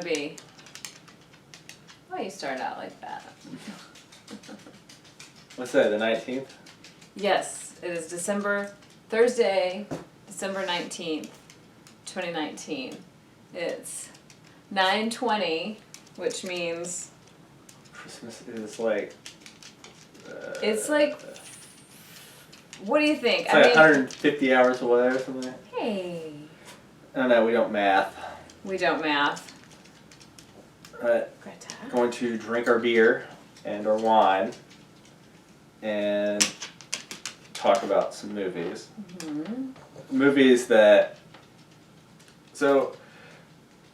be... Why you start out like that? What's that, the 19th? Yes, it is Thursday, December 19th, 2019. It's 9:20, which means... Christmas is like... it's like... What do you think? It's like 150 hours away or something. Hey. I don't know, we don't math. We don't math. Greta. Going to drink our beer and our wine and talk about some movies. Mm-hmm. Movies that... So,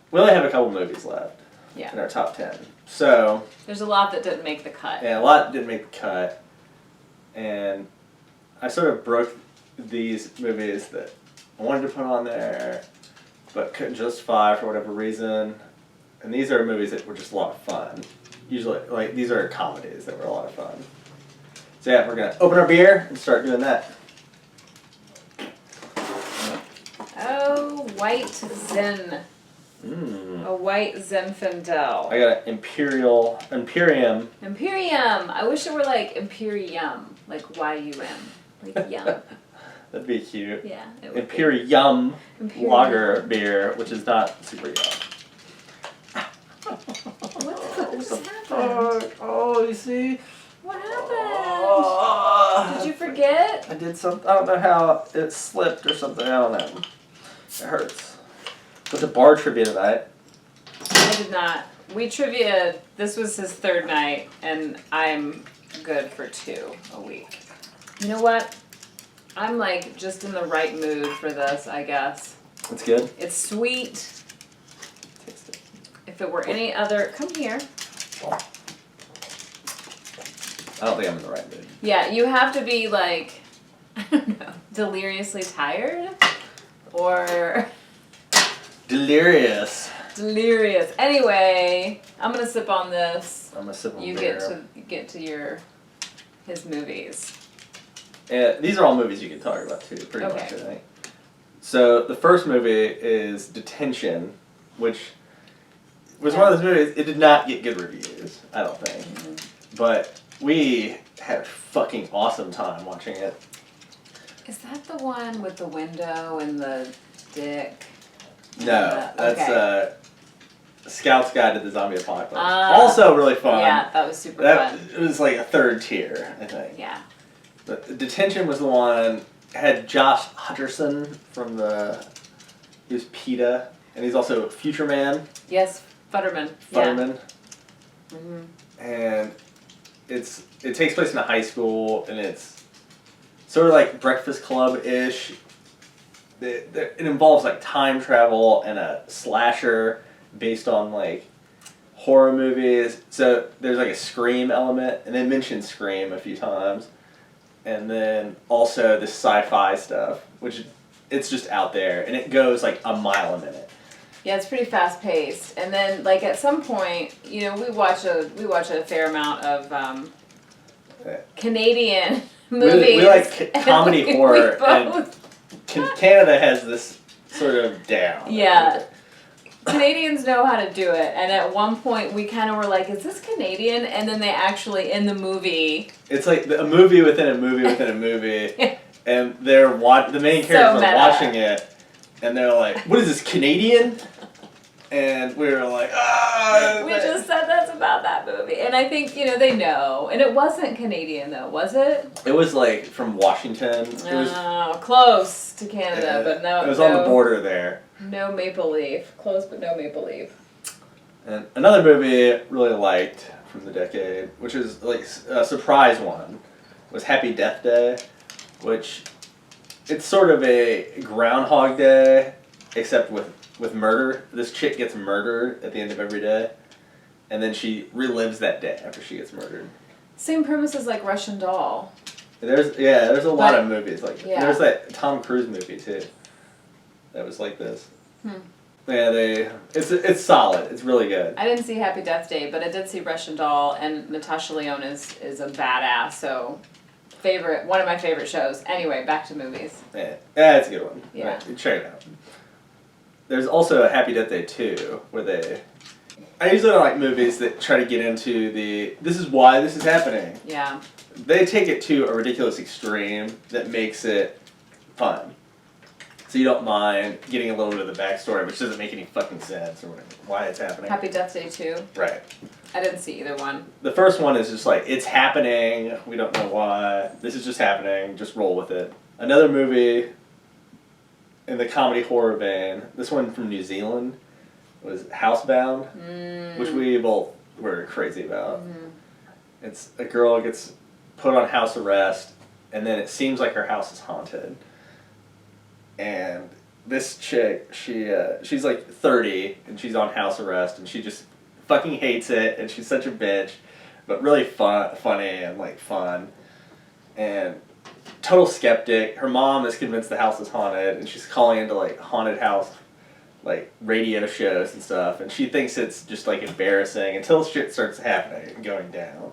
we only have a couple movies left in our top 10. So... There's a lot that didn't make the cut. Yeah, a lot didn't make the cut. And I sort of broke these movies that I wanted to put on there, but couldn't justify for whatever reason. And these are movies that were just a lot of fun. Usually, like, these are comedies that were a lot of fun. So yeah, we're going to open our beer and start doing that. Oh, white Zen. A white Zinfandel. I got an Imperium. Imperium. I wish it were like Imperium, like Y-U-M, like yum. That'd be cute. Yeah. It would Imperium lager beer, which is not super yum. What the fuck just happened? Oh, you see? What happened? Did you forget? I did something. I don't know how it slipped or something. I don't know. It hurts. Went to bar trivia tonight. I did not. We trivia. This was his third night, and I'm good for 2 a week. You know what? I'm like just in the right mood for this, I guess. It's good. It's sweet. If it were any other, come here. I don't think I'm in the right mood. Yeah, you have to be like, I don't know, deliriously tired, or delirious. Delirious. Anyway, I'm gonna sip on this. I'm gonna sip on you beer. get to his movies. Yeah, these are all movies you can talk about too, pretty much. I Okay. think. So the first movie is Detention, which was one of those movies. It did not get good reviews, I don't think, but we had a fucking awesome time watching it. Is that the one with the window and the dick? No, that's okay. Scout's Guide to the Zombie Apocalypse. Also really fun. Yeah, that was super fun. It was like a third tier, I think. Yeah. But Detention was the one, had Josh Hutcherson from he was PETA, and he's also Future Man. Yes, Futterman. Futterman. Yeah. Mm-hmm. And it takes place in a high school, and it's sort of like Breakfast Club-ish. It involves like time travel and a slasher based on like horror movies. So there's like a Scream element, and they mention Scream a few times. And then also the sci-fi stuff, which it's just out there, and it goes like a mile a minute. Yeah, it's pretty fast paced. And then like at some point, you know, we watch a fair amount of Canadian movies. We like comedy horror, and Canada has this sort of down. Yeah. Canadians know how to do it, and at one point we kind of were like, is this Canadian? And then they actually, in the movie... It's like a movie within a movie within a movie, and the main characters are watching it, and they're like, what is this, Canadian? And we were like, ah! We just said that's about that movie. And I think, you know, they know. And it wasn't Canadian, though, was it? It was like from Washington. It was close to Canada, but no. It was on the border there. No maple leaf. Close, but no maple leaf. And another movie I really liked from the decade, which is like a surprise one, was Happy Death Day, which it's sort of a Groundhog Day, except with murder. This chick gets murdered at the end of every day, and then she relives that day after she gets murdered. Same premise as like Russian Doll. There's a lot of movies like that. There's that Tom Cruise movie too. That was like this. Yeah, it's solid. It's really good. I didn't see Happy Death Day, but I did see Russian Doll, and Natasha Lyonne is a badass. So, one of my favorite shows. Anyway, back to movies. Yeah, it's a good one. Yeah, check it out. There's also a Happy Death Day 2, where I usually don't like movies that try to get into this is why this is happening. Yeah. They take it to a ridiculous extreme that makes it fun. So you don't mind getting a little bit of the backstory, which doesn't make any fucking sense or whatever, why it's happening. Happy Death Day 2. Right. I didn't see either one. The first one is just like, it's happening, we don't know why, this is just happening, just roll with it. Another movie in the comedy horror vein, this one from New Zealand, was Housebound, which we both were crazy about. It's a girl gets put on house arrest, and then it seems like her house is haunted. And this chick, she's like 30, and she's on house arrest, and she just fucking hates it, and she's such a bitch, but really funny and like fun. And total skeptic. Her mom is convinced the house is haunted, and she's calling into like haunted house like radio shows and stuff, and she thinks it's just like embarrassing until shit starts happening and going down.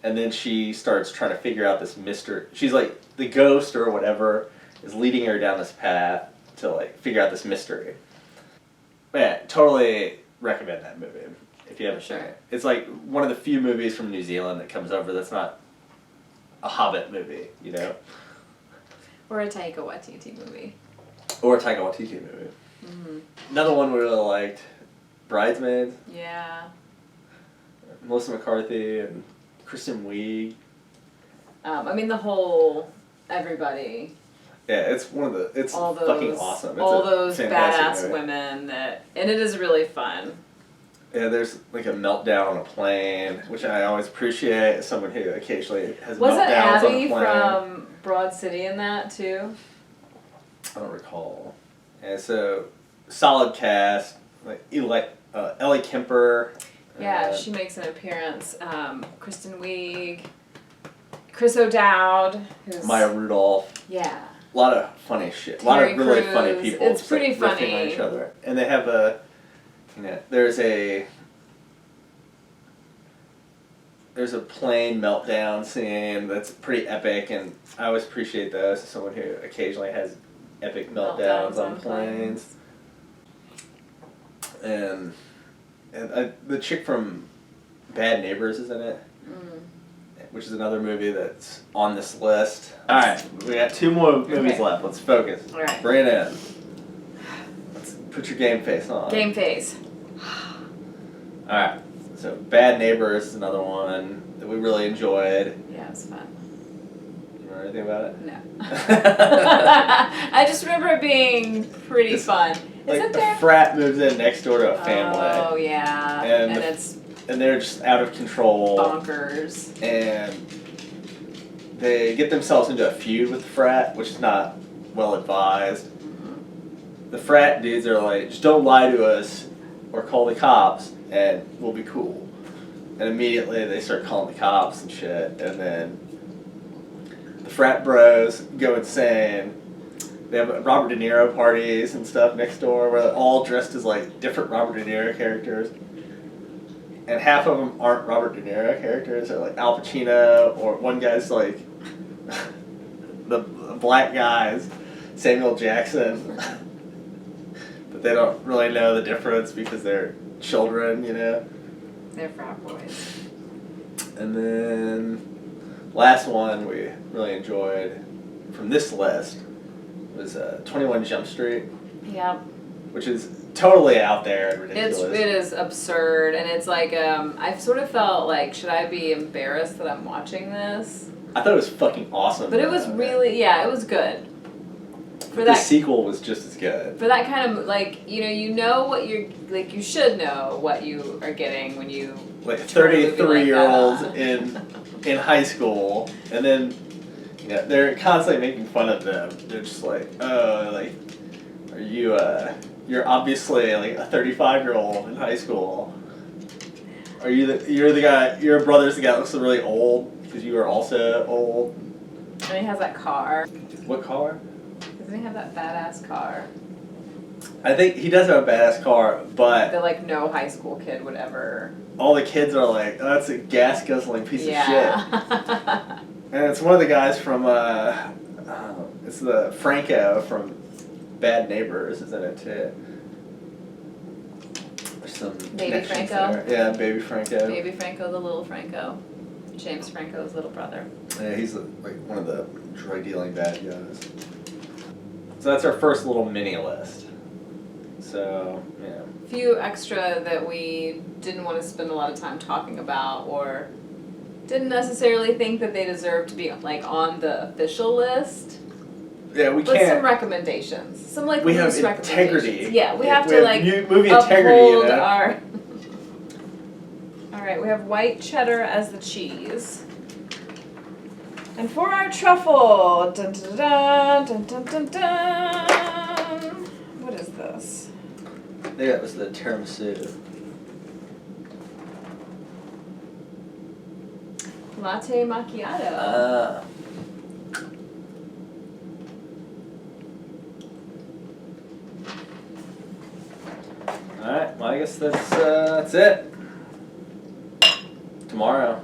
And then she starts trying to figure out this mystery. She's like, the ghost or whatever is leading her down this path to like figure out this mystery. Man, totally recommend that movie if you haven't seen it. It's like one of the few movies from New Zealand that comes over that's not a Hobbit movie, you know? Or a Taika Waititi movie. Or a Taika Waititi movie. Another one we really liked, Bridesmaids. Yeah. Melissa McCarthy and Kristen Wiig. I mean, the whole everybody. Yeah, it's all those, fucking awesome. It's all those badass movie. women and it is really fun. Yeah, there's like a meltdown on a plane, which I always appreciate as someone who occasionally has Was it meltdowns on a Abby plane. from Broad City in that too? I don't recall. And so, solid cast, like Ellie Kemper. Yeah, she makes an appearance. Kristen Wiig, Chris O'Dowd, who's Maya Rudolph. Yeah. A lot of funny shit. A lot of really funny people. It's just, pretty like, riffing funny. on each other. And they have there's a plane meltdown scene that's pretty epic, and I always appreciate those as someone who occasionally has epic meltdowns on planes. And the chick from Bad Neighbors is in it, which is another movie that's on this list. Alright, we got 2 more movies left. Let's focus. Alright. Bring it in. Let's put your game face on. Game face. Alright, so Bad Neighbors is another one that we really enjoyed. Yeah, it was fun. You remember anything about it? No. I just remember it being pretty fun. Like Isn't a there? frat moves in next door to a family. Oh yeah, And it's and they're just out of control. bonkers. And they get themselves into a feud with the frat, which is not well advised. The frat dudes are like, just don't lie to us or call the cops and we'll be cool. And immediately they start calling the cops and shit, and then the frat bros go insane. They have Robert De Niro parties and stuff next door where they're all dressed as like different Robert De Niro characters. And half of them aren't Robert De Niro characters. They're like Al Pacino, or one guy's like the black guy's Samuel Jackson. But they don't really know the difference because they're children, you know? They're frat boys. And then last one we really enjoyed from this list was 21 Jump Street. Yep. Which is totally out there and ridiculous. It is absurd, and it's like I've sort of felt like, should I be embarrassed that I'm watching this? I thought it was fucking awesome. But it was really, it was good. The sequel was just as good. For that kind of, like, you know what you're, like, you should know what you are getting when you like turn a movie 33-year-olds like in high school, and then they're constantly making fun of them. They're just like, oh, like, are you you're obviously like a 35-year-old in high school. Are you're the guy? Your brother's the guy that looks really old because you are also old. And he has that car. What car? Doesn't he have that badass car? I think he does have a badass car, but that like no high school kid would ever. All the kids are like, oh, that's a gas guzzling piece of shit. And it's one of the guys from it's the Franco from Bad Neighbors is in it too. There's some Baby connections Franco. there. Yeah, Baby Franco. Baby Franco, the little Franco. James Franco's little brother. Yeah, he's like one of the drug dealing bad guys. So that's our first little mini list. So, yeah. Few extra that we didn't want to spend a lot of time talking about or didn't necessarily think that they deserved to be like on the official list. Yeah, we But can't. some recommendations. Some like We have loose recommendations. integrity. Yeah, we have We to have like movie integrity, uphold you know? our Alright, we have white cheddar as the cheese. And for our truffle, dun dun dun dun dun dun dun. What is this? I think that was the tiramisu. Latte macchiato. Alright, well I guess that's it. Tomorrow.